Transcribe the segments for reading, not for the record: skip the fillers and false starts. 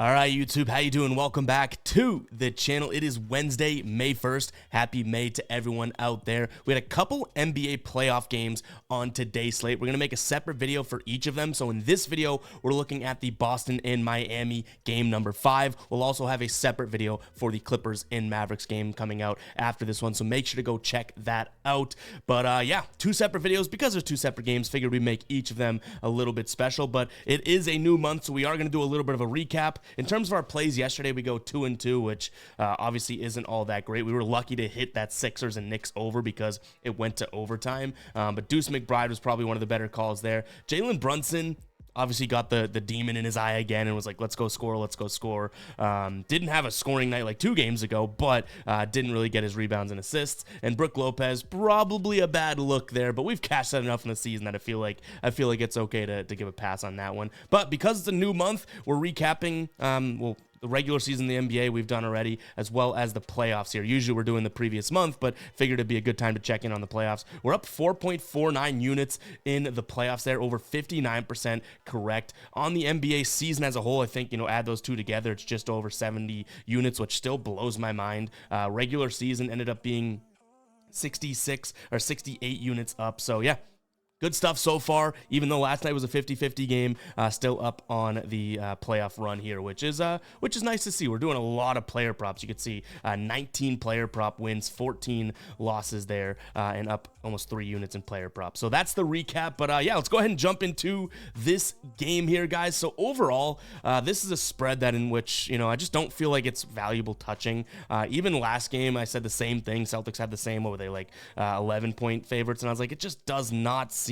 All right, YouTube, how you doing? Welcome back to the channel. It is Wednesday, May 1st. Happy May to everyone out there. We had a couple NBA playoff games on today's slate. We're going to make a separate video for each of them. So in this video, we're looking at the Boston and Miami game number 5. We'll also have a separate video for the Clippers and Mavericks game coming out after this one. So make sure to go check that out. But yeah, two separate videos because there's two separate games. Figured we'd make each of them a little bit special. But it is a new month, so we are going to do a little bit of a recap. In terms of our plays yesterday, we go 2-2, which obviously isn't all that great. We were lucky to hit that Sixers and Knicks over because it went to overtime. But Deuce McBride was probably one of the better calls there. Jalen Brunson obviously got the demon in his eye again and was like, let's go score, let's go score. Didn't have a scoring night like 2 games ago, but didn't really get his rebounds and assists. And Brook Lopez, probably a bad look there, but we've cashed that enough in the season that I feel like it's okay to give a pass on that one. But because it's a new month, we're recapping, the regular season in the NBA we've done already, as well as the playoffs here. Usually we're doing the previous month, but figured it'd be a good time to check in on the playoffs. We're up 4.49 units in the playoffs there, over 59% correct. On the NBA season as a whole, I think, add those two together, it's just over 70 units, which still blows my mind. Regular season ended up being 66 or 68 units up. So yeah, good stuff so far, even though last night was a 50-50 game, still up on the playoff run here, which is nice to see. We're doing a lot of player props. You can see 19 player prop wins, 14 losses there, and up almost 3 units in player props. So that's the recap, but yeah, let's go ahead and jump into this game here, guys. So overall, this is a spread that in which, I just don't feel like it's valuable touching. Even last game, I said the same thing. Celtics had the same, what were they, like 11-point favorites, and I was like, it just does not seem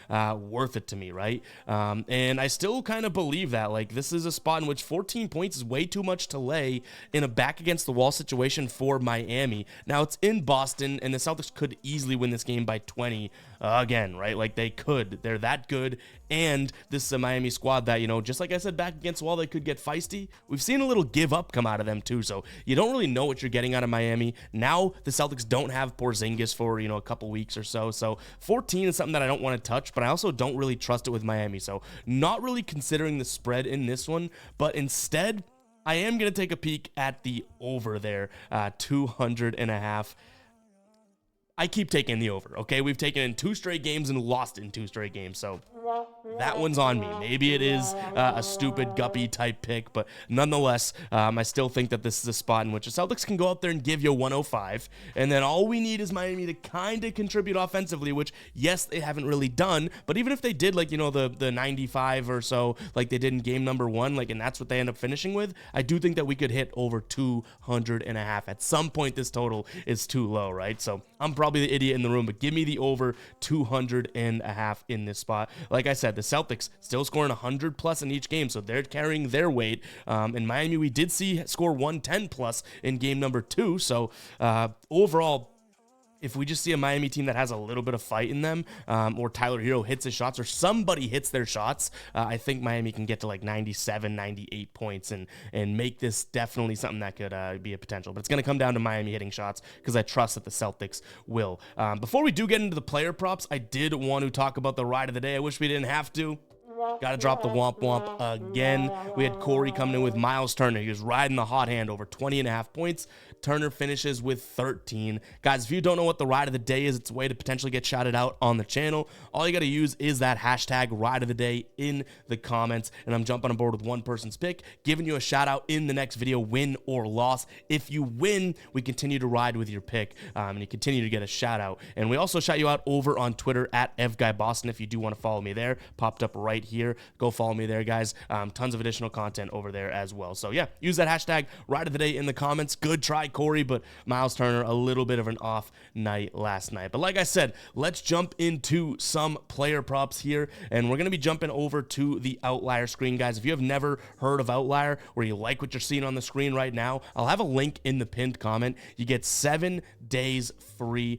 worth it to me, right? And I still kind of believe that, like, this is a spot in which 14 points is way too much to lay in a back against the wall situation for Miami. Now it's in Boston, and the Celtics could easily win this game by 20 again, right? Like, they could. They're that good, and this is a Miami squad that, just like I said, back against the wall, they could get feisty. We've seen a little give up come out of them too, so you don't really know what you're getting out of Miami. Now the Celtics don't have Porzingis for, a couple weeks or so, so 14 is something that I don't want to touch, but I also don't really trust it with Miami, so not really considering the spread in this one, but instead, I am going to take a peek at the over there, 200.5. I keep taking the over, okay? We've taken in 2 straight games and lost in 2 straight games, so that one's on me. Maybe it is a stupid guppy type pick, but nonetheless, I still think that this is a spot in which the Celtics can go out there and give you 105, and then all we need is Miami to kind of contribute offensively, which, yes, they haven't really done, but even if they did, like, the 95 or so, like they did in game number 1, like, and that's what they end up finishing with, I do think that we could hit over 200.5. At some point, this total is too low, right? So I'm probably the idiot in the room, but give me the over 200.5 in this spot. Like I said, the Celtics still scoring 100 plus in each game, so they're carrying their weight. In Miami, we did see score 110 plus in game number 2. So overall, if we just see a Miami team that has a little bit of fight in them, or Tyler Hero hits his shots, or somebody hits their shots, I think Miami can get to like 97, 98 points and make this definitely something that could be a potential. But it's going to come down to Miami hitting shots because I trust that the Celtics will. Before we do get into the player props, I did want to talk about the ride of the day. I wish we didn't have to. Got to drop the womp womp again. We had Corey coming in with Miles Turner. He was riding the hot hand over 20.5 points. Turner finishes with 13. Guys, if you don't know what the ride of the day is, it's a way to potentially get shouted out on the channel. All you got to use is that hashtag ride of the day in the comments, and I'm jumping on board with one person's pick, giving you a shout out in the next video, win or loss. If you win, we continue to ride with your pick, and you continue to get a shout out. And we also shout you out over on Twitter at EvGuyBoston if you do want to follow me there. Popped up right here. Go follow me there, guys. Tons of additional content over there as well. So yeah, use that hashtag ride of the day in the comments. Good try, Corey, but Miles Turner, a little bit of an off night last night. But like I said, let's jump into some player props here, and we're going to be jumping over to the Outlier screen, guys. If you have never heard of Outlier, or you like what you're seeing on the screen right now, I'll have a link in the pinned comment. You get 7 days free.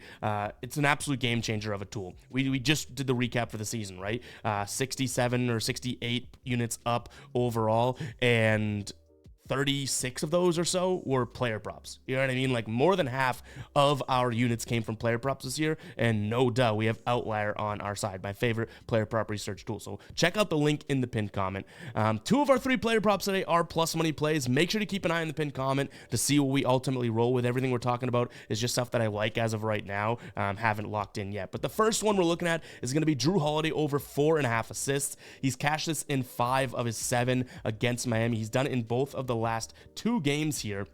It's an absolute game changer of a tool. We just did the recap for the season, right? 67 or 68 units up overall, and 36 of those or so were player props. You know what I mean? Like more than half of our units came from player props this year, and no duh, we have Outlier on our side, my favorite player prop research tool. So check out the link in the pinned comment. 2 of our 3 player props today are plus money plays. Make sure to keep an eye on the pinned comment to see what we ultimately roll with. Everything we're talking about is just stuff that I like as of right now. Haven't locked in yet. But the first one we're looking at is going to be Drew Holiday over 4.5 assists. He's cashed this in 5 of his 7 against Miami. He's done it in both of the last 2 games here.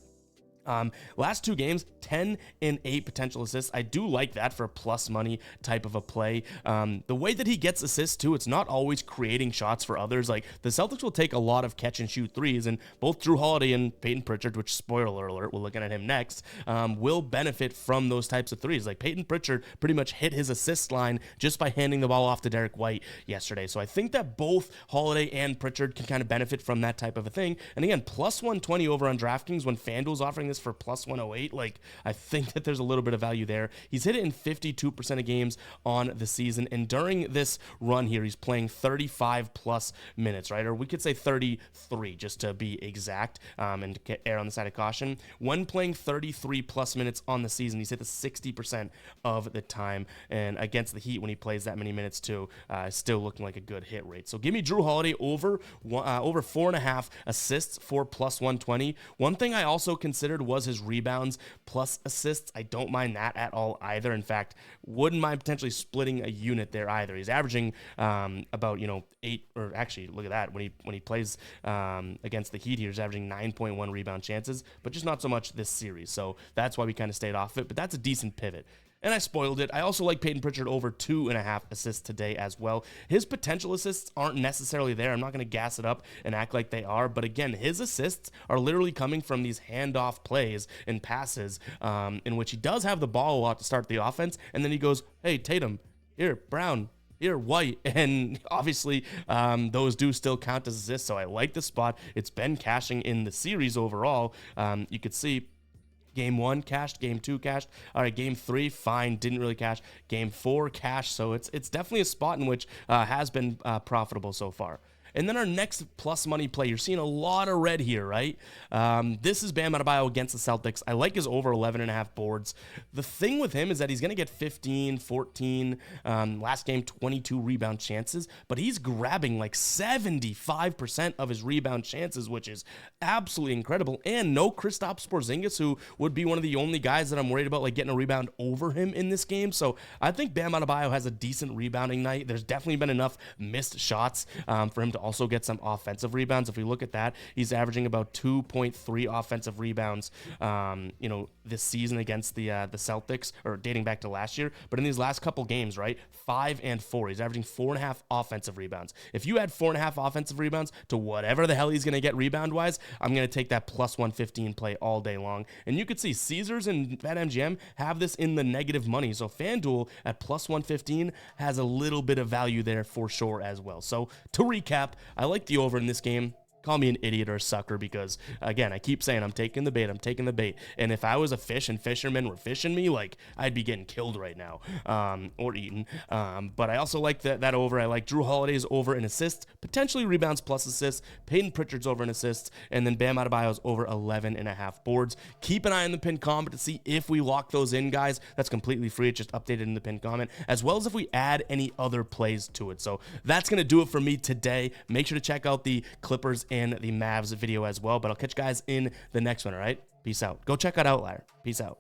Last 2 games, 10 and 8 potential assists. I do like that for a plus money type of a play. The way that he gets assists too, it's not always creating shots for others. Like the Celtics will take a lot of catch and shoot threes, and both Drew Holiday and Peyton Pritchard, which spoiler alert, we're looking at him next, will benefit from those types of threes. Like Peyton Pritchard pretty much hit his assist line just by handing the ball off to Derek White yesterday. So I think that both Holiday and Pritchard can kind of benefit from that type of a thing. And again, plus 120 over on DraftKings when FanDuel's offering this for plus 108. Like, I think that there's a little bit of value there. He's hit it in 52% of games on the season, and during this run here, he's playing 35 plus minutes, right? Or we could say 33 just to be exact, and to err on the side of caution. When playing 33 plus minutes on the season, he's hit the 60% of the time, and against the Heat when he plays that many minutes too, still looking like a good hit rate. So give me Drew Holiday over 4.5 assists for plus 120. One thing I also considered was his rebounds plus assists. I don't mind that at all either. In fact, wouldn't mind potentially splitting a unit there either. He's averaging about 8, or actually look at that, when he plays against the Heat here, he's averaging 9.1 rebound chances, but just not so much this series. So that's why we kind of stayed off it, but that's a decent pivot. And I spoiled it. I also like Peyton Pritchard over 2.5 assists today as well. His potential assists aren't necessarily there. I'm not going to gas it up and act like they are. But again, his assists are literally coming from these handoff plays and passes in which he does have the ball a lot to start the offense. And then he goes, hey, Tatum, here, Brown, here, White, and obviously those do still count as assists. So I like the spot. It's been cashing in the series overall. You could see Game 1 cashed, Game 2 cashed. All right, Game 3, fine, didn't really cash. Game 4 cashed, so it's definitely a spot in which has been profitable so far. And then our next plus money play, you're seeing a lot of red here, right? This is Bam Adebayo against the Celtics. I like his over 11.5 boards. The thing with him is that he's going to get 15, 14, last game 22 rebound chances, but he's grabbing like 75% of his rebound chances, which is absolutely incredible. And no Kristaps Porzingis, who would be one of the only guys that I'm worried about like getting a rebound over him in this game. So I think Bam Adebayo has a decent rebounding night. There's definitely been enough missed shots for him to also get some offensive rebounds. If we look at that, he's averaging about 2.3 offensive rebounds, this season against the Celtics, or dating back to last year. But in these last couple games, right, 5 and 4, he's averaging 4.5 offensive rebounds. If you add 4.5 offensive rebounds to whatever the hell he's going to get rebound-wise, I'm going to take that plus 115 play all day long. And you could see Caesars and BetMGM have this in the negative money. So FanDuel at plus 115 has a little bit of value there for sure as well. So to recap, I like the over in this game. Call me an idiot or a sucker because, again, I keep saying I'm taking the bait. And if I was a fish and fishermen were fishing me, like, I'd be getting killed right now, or eaten. But I also like that over. I like Drew Holiday's over in assists, potentially rebounds plus assists, Peyton Pritchard's over in assists, and then Bam Adebayo's over 11.5 boards. Keep an eye on the pinned comment to see if we lock those in, guys. That's completely free. It's just updated in the pinned comment, as well as if we add any other plays to it. So that's going to do it for me today. Make sure to check out the Clippers and the Mavs video as well, but I'll catch you guys in the next one. All right, peace out. Go check out Outlier. Peace out.